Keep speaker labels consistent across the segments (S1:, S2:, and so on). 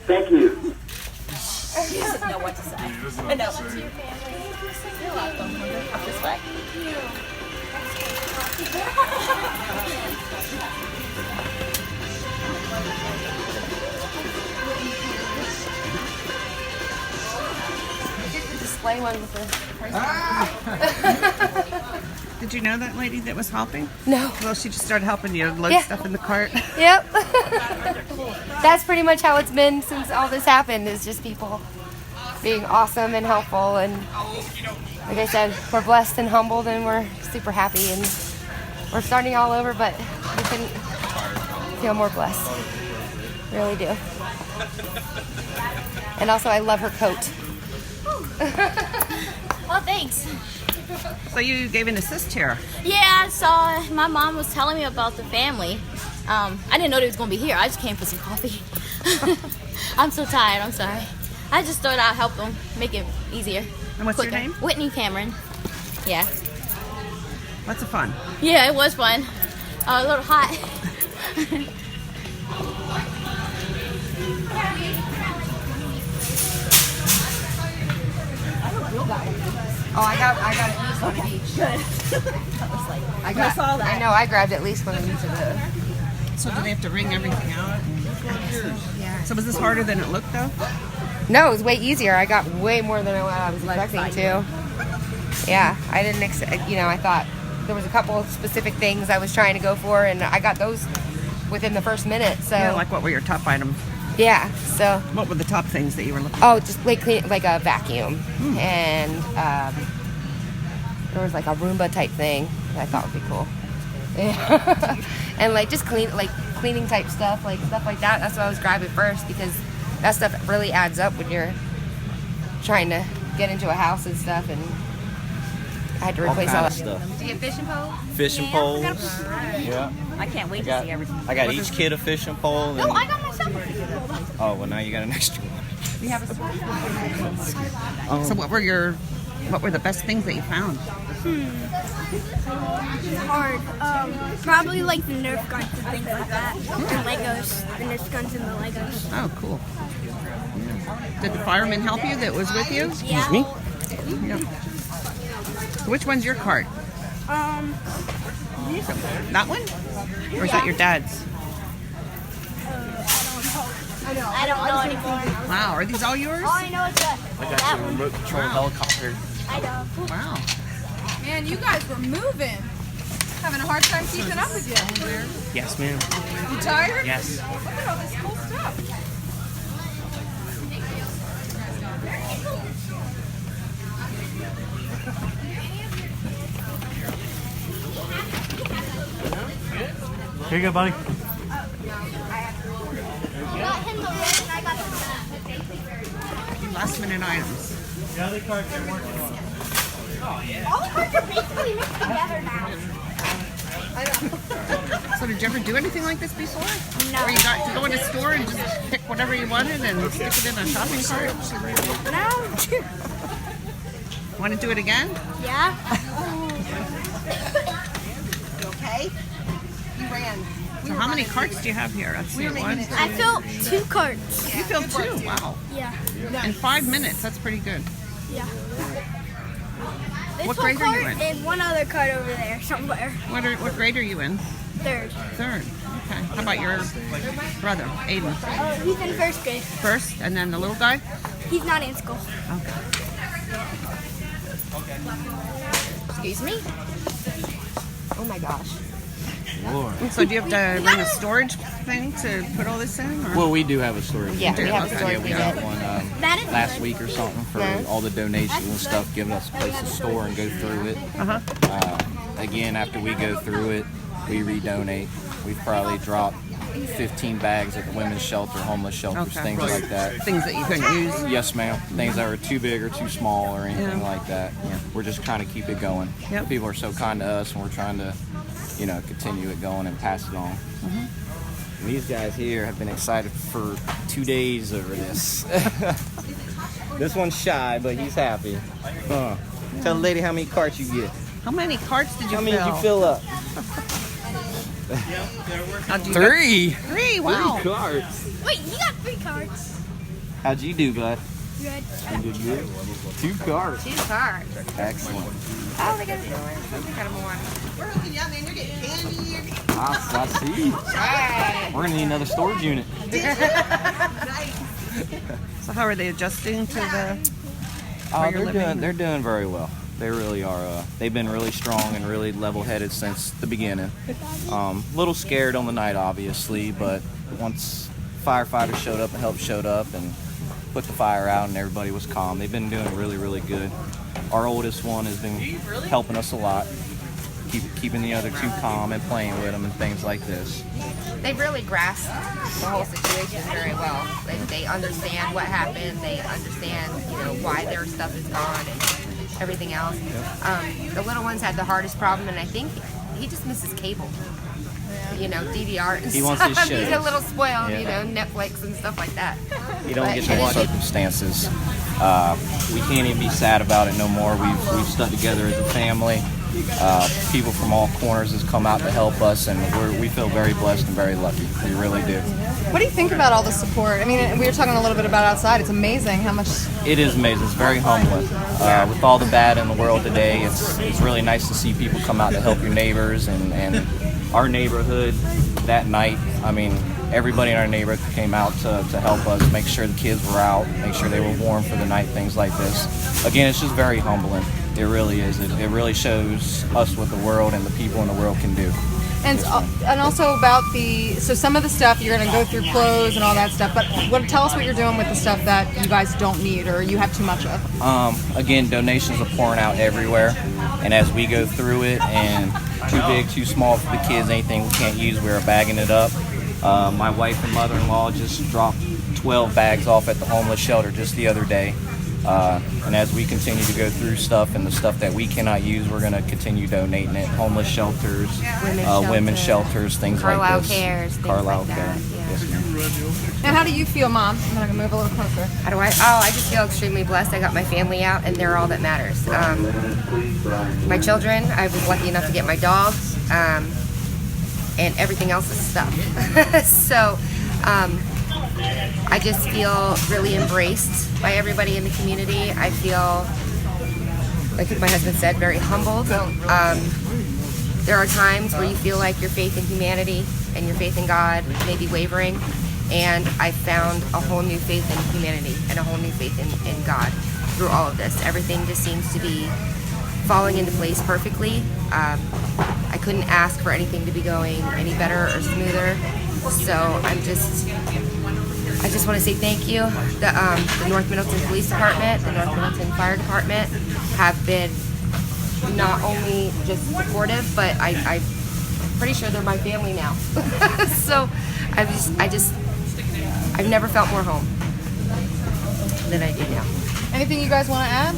S1: Thank you.
S2: He doesn't know what to say. I know. You're welcome. Up this way.
S3: Here's the display one with the price.
S4: Did you know that lady that was helping?
S3: No.
S4: Well, she just started helping you load stuff in the cart.
S3: Yep. That's pretty much how it's been since all this happened, is just people being awesome and helpful. And like I said, we're blessed and humbled, and we're super happy. And we're starting all over, but we couldn't feel more blessed. Really do. And also, I love her coat.
S5: Well, thanks.
S4: So you gave an assist here.
S5: Yeah, I saw my mom was telling me about the family. I didn't know they was gonna be here. I just came for some coffee. I'm so tired. I'm sorry. I just thought I'd help them, make it easier.
S4: And what's your name?
S5: Whitney Cameron. Yeah.
S4: Lots of fun.
S5: Yeah, it was fun. A little hot.
S3: Oh, I got at least one of each. Good. I saw that. I know, I grabbed at least one of each of those.
S4: So do they have to wring everything out? Yeah. So was this harder than it looked, though?
S3: No, it was way easier. I got way more than I was expecting to. Yeah, I didn't I thought there was a couple of specific things I was trying to go for, and I got those within the first minute. So
S4: Yeah, like what were your top items?
S3: yeah, so
S4: What were the top things that you were looking for?
S3: oh, just like a vacuum, and there was like a Roomba type thing that I thought would be cool. Yeah. And like just cleaning type stuff, like stuff like that. That's what I was grabbing first, because that stuff really adds up when you're trying to get into a house and stuff. And I had to replace all that
S6: stuff.
S3: Do you get fishing pole?
S6: Fishing poles. Yeah.
S2: I can't wait to see everything.
S6: I got each kid a fishing pole.
S5: No, I got myself a fishing pole.
S6: Oh, well, now you got an extra one.
S3: We have a
S4: So what were the best things that you found?
S7: It's hard. Probably like the Nerf guns and things like that. And Legos. The Nerf guns and the Legos.
S4: Oh, cool. Did the fireman help you that was with you?
S7: Yeah.
S6: Me?
S4: Yeah. So which one's your cart? That one? Or is that your dad's?
S7: I don't know anymore.
S4: Wow, are these all yours?
S7: All I know is that.
S6: I got you a remote control helicopter.
S7: I know.
S4: Wow.
S8: Man, you guys were moving. Having a hard time keeping up with you.
S6: Yes, ma'am.
S8: You tired?
S6: Yes.
S8: Look at all this cool stuff.
S6: Here you go, buddy.
S4: Last minute items.
S6: The other cart they're working on.
S7: All the cards are basically mixed together now.
S4: So did you ever do anything like this before?
S7: No.
S4: Where you got to go in a store and just pick whatever you wanted and stick it in a shopping cart?
S7: No.
S4: Want to do it again?
S7: Yeah.
S3: You okay? You ran.
S4: So how many carts do you have here? Let's see. One.
S7: I filled 2 carts.
S4: You filled 2. Wow.
S7: Yeah.
S4: In 5 minutes. That's pretty good.
S7: Yeah. This
S4: What
S7: whole
S4: grade are you
S7: cart
S4: in?
S7: and one other cart over there somewhere.
S4: What grade are you in?
S7: 3rd.
S4: 3rd. Okay. How about your brother, Aiden?
S7: Oh, he's in 1st grade.
S4: First, and then the little guy?
S7: He's not in school.
S4: Okay.
S3: Excuse me? Oh my gosh.
S4: So do you have to run a storage thing to put all this in? Or?
S6: Well, we do have a storage.
S3: Yeah, we have a
S4: Okay.
S3: storage.
S6: Yeah, we got one
S7: That is
S6: last
S7: good.
S6: week or something for
S3: Yeah.
S6: all the donations and stuff, giving us a place to store and go through it. Again, after we go through it, we redonate. We've probably dropped 15 bags at the women's shelter, homeless shelters,
S4: Okay.
S6: things like that.
S4: Things that you couldn't use?
S6: Yes, ma'am. Things that were too big or too small or anything like that.
S4: Yeah.
S6: We're just trying to keep it going.
S4: Yep.
S6: People are so kind to us, and we're trying to, continue it going and pass it on. And these guys here have been excited for 2 days over this. This one's shy, but he's happy. Tell the lady how many carts you get.
S4: How many carts did you
S6: How many
S4: fill?
S6: did you fill up?
S4: How'd you
S6: 3.
S4: get- 3, wow.
S6: 3 carts.
S7: Wait, you got 3 carts.
S6: How'd you do, bud?
S7: Good.
S6: You did good. 2 cars.
S3: 2 cars.
S6: Excellent.
S3: Oh, they got a door. They got more.
S4: Yeah, man, you're getting candy.
S6: I see. We're gonna need another storage unit.
S4: So how are they adjusting to the?
S6: Oh,
S4: you're living?
S6: they're doing very well. They really are. They've been really strong and really level-headed since the beginning. Little scared on the night, obviously, but once firefighters showed up and help showed up and put the fire out and everybody was calm, they've been doing really, really good. Our oldest one has been helping us a lot, keeping the other 2 calm and playing with them and things like this.
S3: They really grasp the whole situation very well. They understand what happened. They understand, why their stuff is gone and everything else. The little ones had the hardest problem, and I think he just misses cable. DVR and
S6: He
S3: stuff.
S6: wants his shows.
S3: He's a little spoiled,
S6: Yeah.
S3: Netflix and stuff like that.
S6: You don't
S3: But
S6: get the circumstances. We can't even be sad about it no more. We've stuck together as a family. People from all corners has come out to help us, and we feel very blessed and very lucky. We really do.
S8: What do you think about all the support? I mean, we were talking a little bit about outside. It's amazing how much.
S6: It is amazing. It's very humbling. With all the bad in the world today, it's really nice to see people come out to help your neighbors and our neighborhood that night. I mean, everybody in our neighborhood came out to help us, make sure the kids were out, make sure they were warm for the night, things like this. Again, it's just very humbling. It really is. It really shows us what the world and the people in the world can do.
S8: And also about so some of the stuff you're going to go through clothes and all that stuff, but tell us what you're doing with the stuff that you guys don't need or you have too much of.
S6: Again, donations are pouring out everywhere, and as we go through it, and too big, too small for the kids, anything we can't use, we're bagging it up. My wife and mother-in-law just dropped 12 bags off at the homeless shelter just the other day. And as we continue to go through stuff and the stuff that we cannot use, we're going to continue donating it. Homeless shelters, women's shelters, things
S3: Carlisle
S6: like this.
S3: Cares, things
S6: Carlisle
S3: like
S6: Care.
S3: that, yeah.
S6: Yes, ma'am.
S8: Now, how do you feel, Mom? I'm going to move a little closer.
S3: How do I? Oh, I just feel extremely blessed. I got my family out, and they're all that matters. My children, I was lucky enough to get my dogs, and everything else is stuff. So, I just feel really embraced by everybody in the community. I feel, like my husband said, very humbled. There are times where you feel like your faith in humanity and your faith in God may be wavering, and I found a whole new faith in humanity and a whole new faith in God through all of this. Everything just seems to be falling into place perfectly. I couldn't ask for anything to be going any better or smoother, so I just want to say thank you. The North Middleton Police Department, the North Middleton Fire Department have been not only just supportive, but I'm pretty sure they're my family now. So I've never felt more home than I do now.
S8: Anything you guys want to add?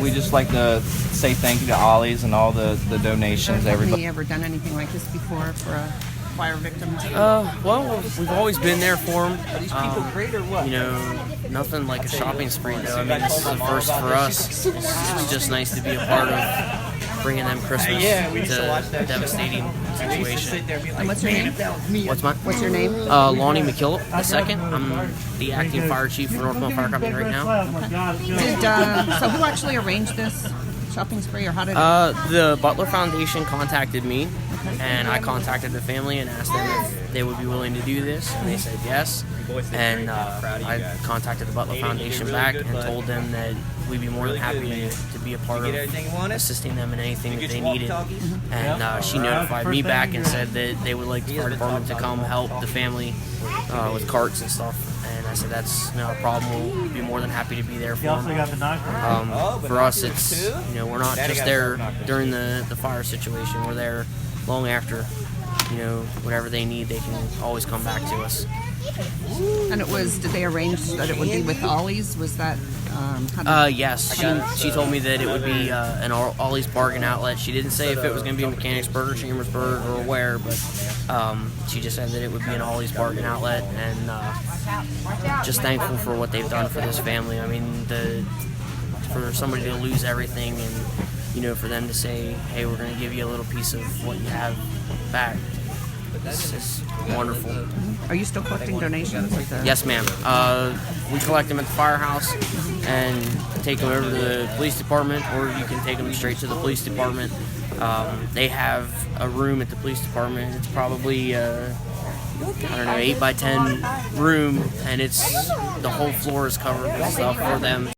S6: We just like to say thank you to Ollie's and all the donations, everybody.
S4: Have you ever done anything like this before for a fire victim?
S1: Well, we've always been there for them. Nothing like a shopping spree, though. I mean, this is the first for us. It's just nice to be a part of bringing them Christmas to a devastating situation.
S4: And what's your name?
S1: What's your name? Lonnie McKillop II. I'm the acting fire chief for North Middleton Fire Company right now.
S4: So who actually arranged this shopping spree, or how did it?
S1: The Butler Foundation contacted me, and I contacted the family and asked them if they would be willing to do this, and they said yes. And I contacted the Butler Foundation back and told them that we'd be more than happy to be a part of assisting them in anything that they needed. And she notified me back and said that they would like the fire department to come help the family with carts and stuff. And I said that's no problem. We'll be more than happy to be there for them. For us, it's we're not just there during the fire situation. We're there long after. Whatever they need, they can always come back to us.
S4: And did they arrange that it would be with Ollie's? Was that?
S1: Yes. She told me that it would be an Ollie's bargain outlet. She didn't say if it was going to be in Mechanicsburg or Chambersburg or where, but she just said that it would be an Ollie's bargain outlet, and just thankful for what they've done for this family. I mean, for somebody to lose everything and for them to say, hey, we're going to give you a little piece of what you have back. It's wonderful.
S4: Are you still collecting donations? At the...
S1: Yes, ma'am. We collect them at the firehouse and take them over to the police department, or you can take them straight to the police department. They have a room at the police department. It's probably, 8 by 10 room, and the whole floor is covered with stuff for them.